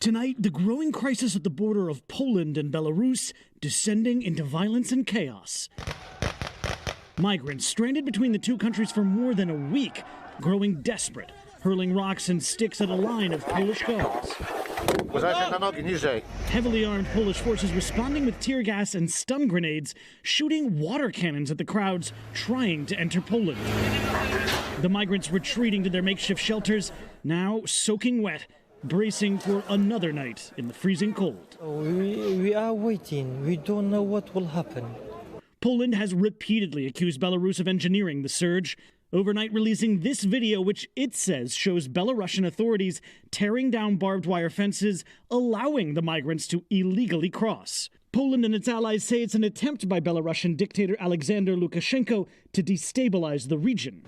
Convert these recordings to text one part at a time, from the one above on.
Tonight, the growing crisis at the border of Poland and Belarus descending into violence and chaos. Migrants stranded between the two countries for more than a week, growing desperate, hurling rocks and sticks at a line of Polish guards. Heavily armed Polish forces responding with tear gas and stun grenades, shooting water cannons at the crowds trying to enter Poland. The migrants retreating to their makeshift shelters, now soaking wet, bracing for another night in the freezing cold. We are waiting. We don't know what will happen. Poland has repeatedly accused Belarus of engineering the surge, overnight releasing this video which it says shows Belarusian authorities tearing down barbed wire fences, allowing the migrants to illegally cross. Poland and its allies say it's an attempt by Belarusian dictator Alexander Lukashenko to destabilize the region.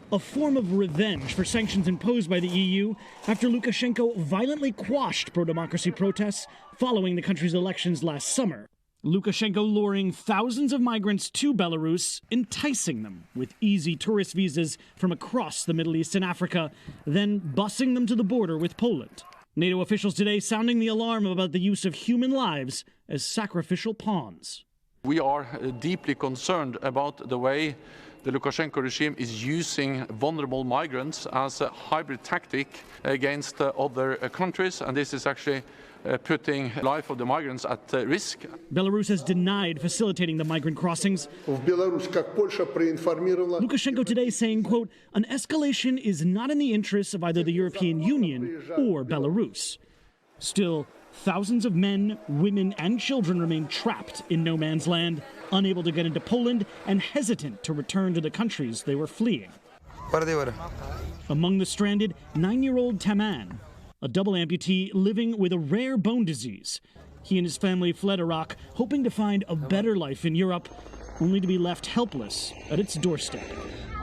A form of revenge for sanctions imposed by the EU after Lukashenko violently quashed pro-democracy protests following the country's elections last summer. Lukashenko luring thousands of migrants to Belarus, enticing them with easy tourist visas from across the Middle East and Africa, then busing them to the border with Poland. NATO officials today sounding the alarm about the use of human lives as sacrificial pawns. We are deeply concerned about the way the Lukashenko regime is using vulnerable migrants as a hybrid tactic against other countries, and this is actually putting life of the migrants at risk. Belarus has denied facilitating the migrant crossings. Lukashenko today saying, quote, an escalation is not in the interests of either the European Union or Belarus. Still, thousands of men, women, and children remain trapped in no man's land, unable to get into Poland and hesitant to return to the countries they were fleeing. Among the stranded, 9-year-old Taman, a double amputee living with a rare bone disease. He and his family fled Iraq, hoping to find a better life in Europe, only to be left helpless at its doorstep.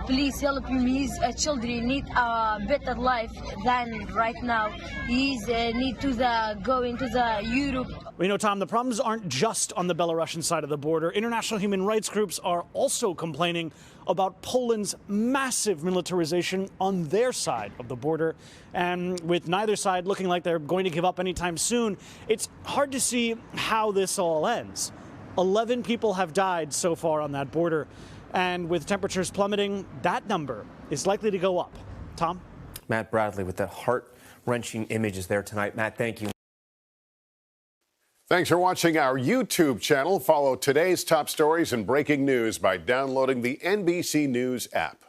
Please help him. His children need a better life than right now. He's need to go into the Europe. You know, Tom, the problems aren't just on the Belarusian side of the border. International human rights groups are also complaining about Poland's massive militarization on their side of the border. And with neither side looking like they're going to give up anytime soon, it's hard to see how this all ends. 11 people have died so far on that border. And with temperatures plummeting, that number is likely to go up. Tom? Matt Bradley with the heart-wrenching images there tonight. Matt, thank you. Thanks for watching our YouTube channel. Follow today's top stories and breaking news by downloading the NBC News app.